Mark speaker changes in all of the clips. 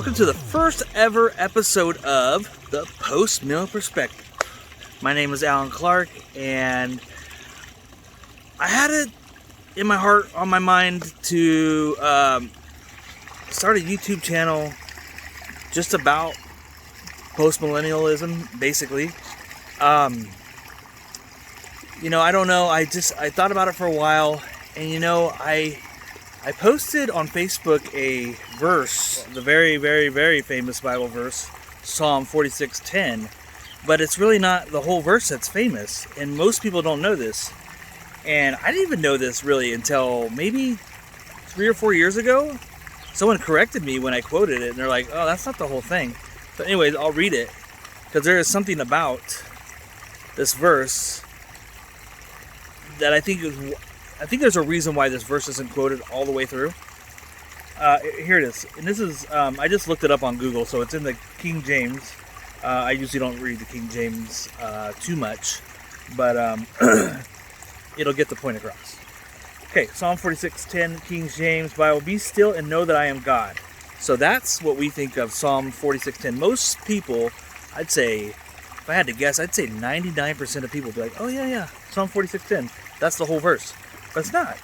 Speaker 1: welcome to the first ever episode of the Postmil Perspective. My name is Alan Clark, and I had it in my heart, on my mind, to start a YouTube channel just about post-millennialism, basically. I don't know, I thought about it for a while, and I posted on Facebook a verse, the very, very, very famous Bible verse, Psalm 46:10, but it's really not the whole verse that's famous, and most people don't know this. And I didn't even know this really until maybe 3 or 4 years ago. Someone corrected me when I quoted it, and they're like, oh, that's not the whole thing. But anyways, I'll read it, because there is something about this verse that I think there's a reason why this verse isn't quoted all the way through. Here it is. And this is, I just looked it up on Google, so it's in the King James. I usually don't read the King James too much, but it'll get the point across. Okay, Psalm 46:10, King James Bible. Be still and know that I am God. So that's what we think of Psalm 46:10. Most people, I'd say, if I had to guess, I'd say 99% of people would be like, oh yeah, Psalm 46:10. That's the whole verse. But it's not.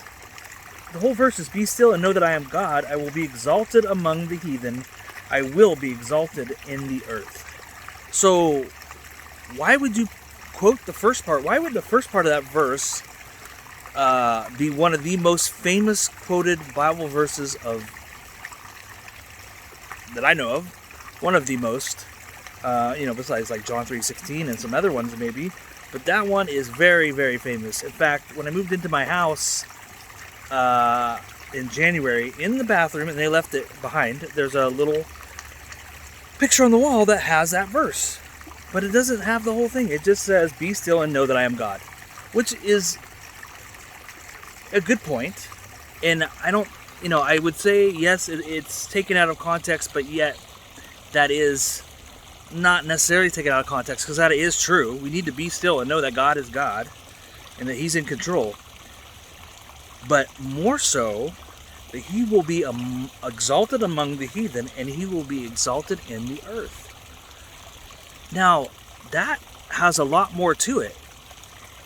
Speaker 1: The whole verse is, be still and know that I am God. I will be exalted among the heathen. I will be exalted in the earth. So why would you quote the first part? Why would the first part of that verse be one of the most famous quoted Bible verses that I know of? One of the most, besides like John 3:16 and some other ones maybe. But that one is very, very famous. In fact, when I moved into my house in January, in the bathroom, and they left it behind, there's a little picture on the wall that has that verse. But it doesn't have the whole thing. It just says, be still and know that I am God. Which is a good point. And I don't, I would say, yes, it's taken out of context, but yet that is not necessarily taken out of context, because that is true. We need to be still and know that God is God and that He's in control. But more so, that He will be exalted among the heathen, and He will be exalted in the earth. Now, that has a lot more to it.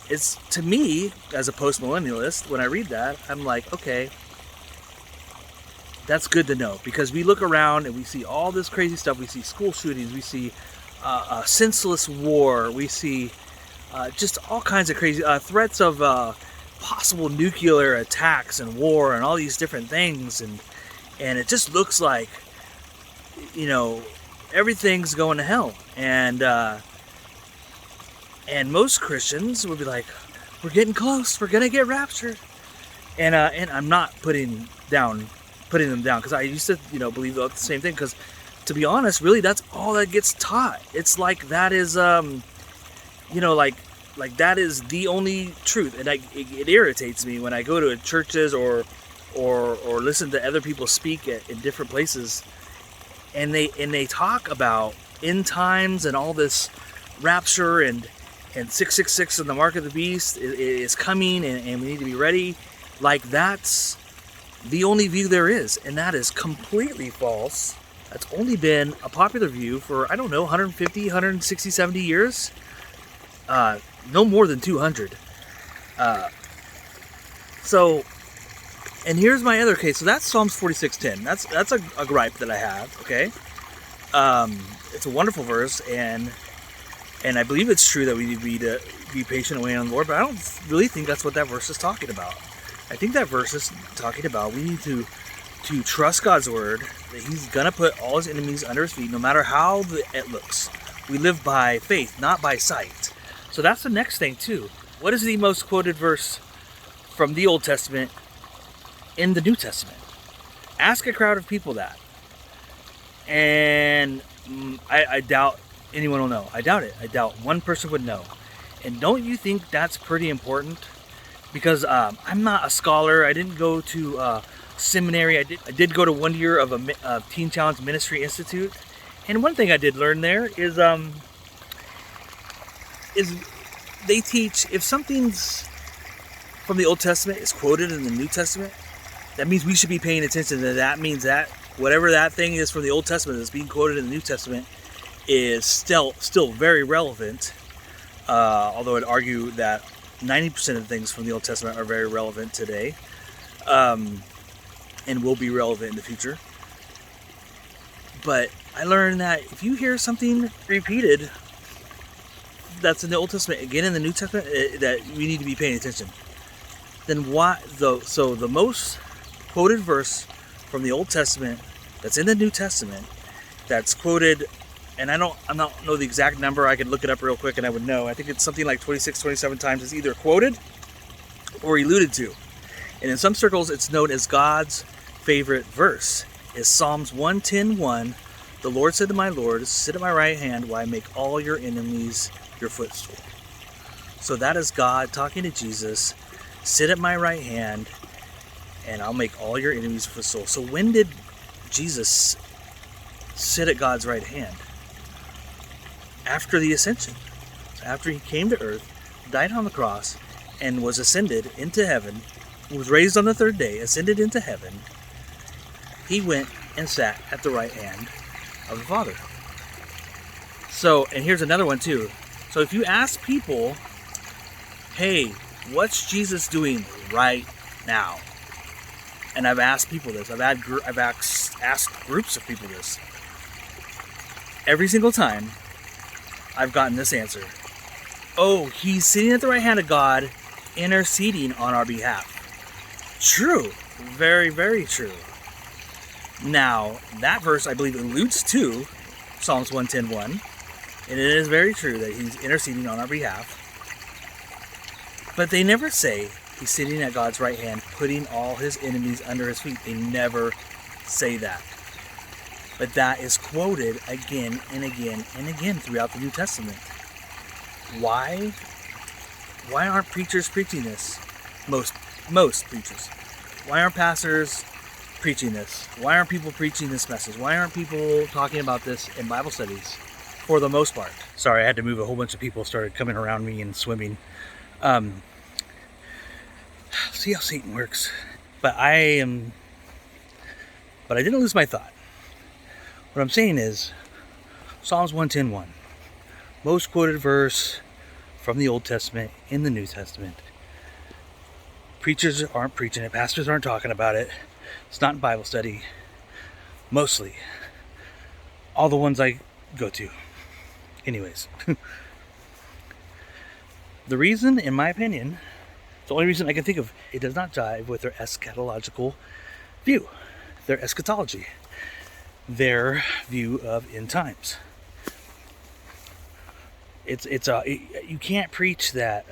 Speaker 1: It's, to me, as a post-millennialist, when I read that, I'm like, okay, that's good to know, because we look around and we see all this crazy stuff. We see school shootings, we see senseless war, we see just all kinds of crazy threats of possible nuclear attacks and war and all these different things, and it just looks like everything's going to hell, and most Christians would be like, we're getting close, we're gonna get raptured, and I'm not putting them down, because I used to believe the same thing, because to be honest, really, that's all that gets taught. It's like that is like that is the only truth, and it irritates me when I go to churches or listen to other people speak in different places, and they talk about end times and all this rapture and 666 and the mark of the beast is coming, and we need to be ready. Like, that's the only view there is, and that is completely false. That's only been a popular view for, 150, 160, 70 years. No more than 200. And here's my other case. So that's Psalms 46:10. That's a gripe that I have, okay? It's a wonderful verse, and I believe it's true that we need to be patient and wait on the Lord, but I don't really think that's what that verse is talking about. I think that verse is talking about we need to trust God's word, that He's going to put all His enemies under His feet, no matter how it looks. We live by faith, not by sight. So that's the next thing, too. What is the most quoted verse from the Old Testament in the New Testament? Ask a crowd of people that. And I doubt anyone will know. I doubt it. I doubt one person would know. And don't you think that's pretty important? Because I'm not a scholar. I didn't go to seminary. I did go to 1 year of a Teen Challenge Ministry Institute, and one thing I did learn there is they teach, if something's from the Old Testament is quoted in the New Testament, that means we should be paying attention to that. That means that whatever that thing is from the Old Testament that's being quoted in the New Testament is still very relevant. Although I'd argue that 90% of the things from the Old Testament are very relevant today, and will be relevant in the future. But I learned that if you hear something repeated that's in the Old Testament again in the New Testament, that we need to be paying attention. Then why? So the most quoted verse from the Old Testament that's in the New Testament that's quoted, and I don't know the exact number. I could look it up real quick and I would know. I think it's something like 26, 27 times. It's either quoted or alluded to, and in some circles it's known as God's favorite verse. Is Psalms 110:1. The Lord said to my Lord, sit at my right hand while I make all your enemies your footstool. So that is God talking to Jesus. Sit at my right hand and I'll make all your enemies your footstool. So when did Jesus sit at God's right hand? After the ascension. After he came to earth, died on the cross, and was ascended into heaven, was raised on the third day, ascended into heaven, he went and sat at the right hand of the Father. So, and here's another one too. So if you ask people, hey, what's Jesus doing right now? And I've asked people this. I've asked groups of people this. Every single time, I've gotten this answer. Oh, he's sitting at the right hand of God, interceding on our behalf. True. Very, very true. Now, that verse, I believe, alludes to Psalms 110:1, and it is very true that he's interceding on our behalf. But they never say he's sitting at God's right hand, putting all his enemies under his feet. They never say that. But that is quoted again and again and again throughout the New Testament. Why? Why aren't preachers preaching this? Most preachers. Why aren't pastors preaching this? Why aren't people preaching this message? Why aren't people talking about this in Bible studies? For the most part. Sorry, I had to move. A whole bunch of people started coming around me and swimming. See how Satan works. But I didn't lose my thought. What I'm saying is, Psalms 110:1, most quoted verse from the Old Testament in the New Testament. Preachers aren't preaching it. Pastors aren't talking about it. It's not in Bible study. Mostly. All the ones I go to. Anyways. The reason, in my opinion, the only reason I can think of, it does not jive with their eschatological view. Their eschatology. Their view of end times. You can't preach that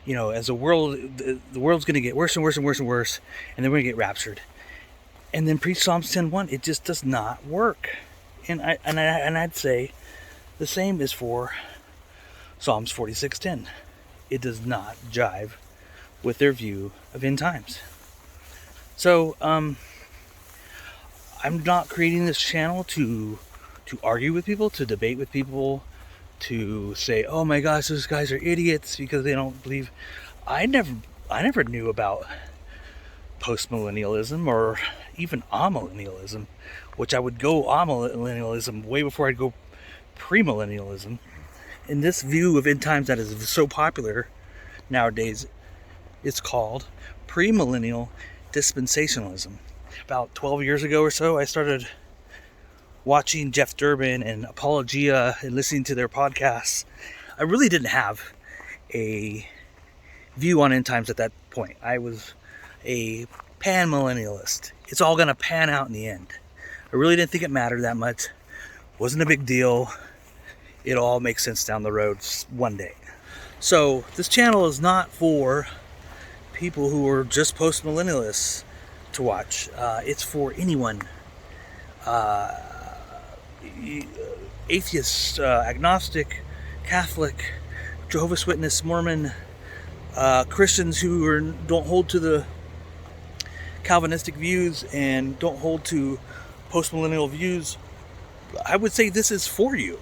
Speaker 1: as the world's going to get worse and worse and worse and worse, and then we're going to get raptured, and then preach Psalms 10:1. It just does not work. And I'd say the same is for Psalms 46:10. It does not jive with their view of end times. So I'm not creating this channel to argue with people, to debate with people, to say, oh my gosh, those guys are idiots because they don't believe. I never knew about postmillennialism or even amillennialism, which I would go amillennialism way before I'd go premillennialism. And this view of end times that is so popular nowadays, it's called premillennial dispensationalism. About 12 years ago or so, I started watching Jeff Durbin and Apologia and listening to their podcasts. I really didn't have a view on end times at that point. I was a pan-millennialist. It's all going to pan out in the end. I really didn't think it mattered that much. Wasn't a big deal. It'll all make sense down the road one day. So this channel is not for people who are just post-millennialists to watch. It's for anyone. Atheist, agnostic, Catholic, Jehovah's Witness, Mormon, Christians who don't hold to the Calvinistic views and don't hold to postmillennial views. I would say this is for you.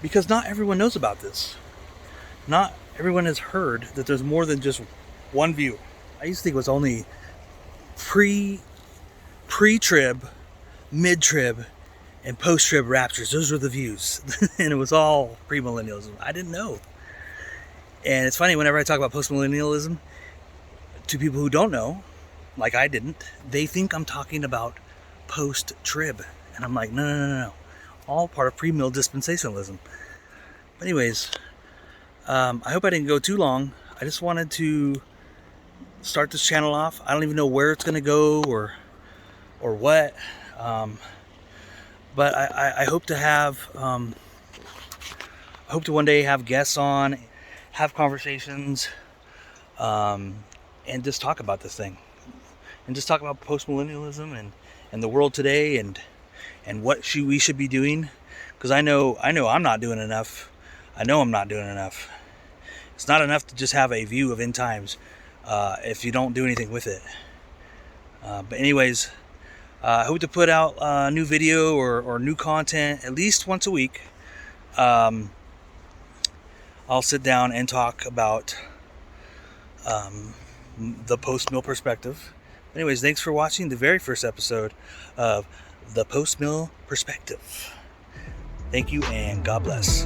Speaker 1: Because not everyone knows about this. Not everyone has heard that there's more than just one view. I used to think it was only pre-trib, mid-trib, and post-trib raptures. Those were the views. And it was all premillennialism. I didn't know. And it's funny, whenever I talk about postmillennialism to people who don't know, like I didn't, they think I'm talking about post-trib. And I'm like, no. All part of premill dispensationalism. But anyways, I hope I didn't go too long. I just wanted to start this channel off. I don't even know where it's going to go or what. But I hope to have, I hope to one day have guests on, have conversations, and just talk about this thing. And just talk about postmillennialism and the world today and what we should be doing. Because I know I'm not doing enough. I know I'm not doing enough. It's not enough to just have a view of end times if you don't do anything with it. But anyways, I hope to put out a new video or new content at least once a week. I'll sit down and talk about the Postmil Perspective. Anyways, thanks for watching the very first episode of the Postmil Perspective. Thank you and God bless.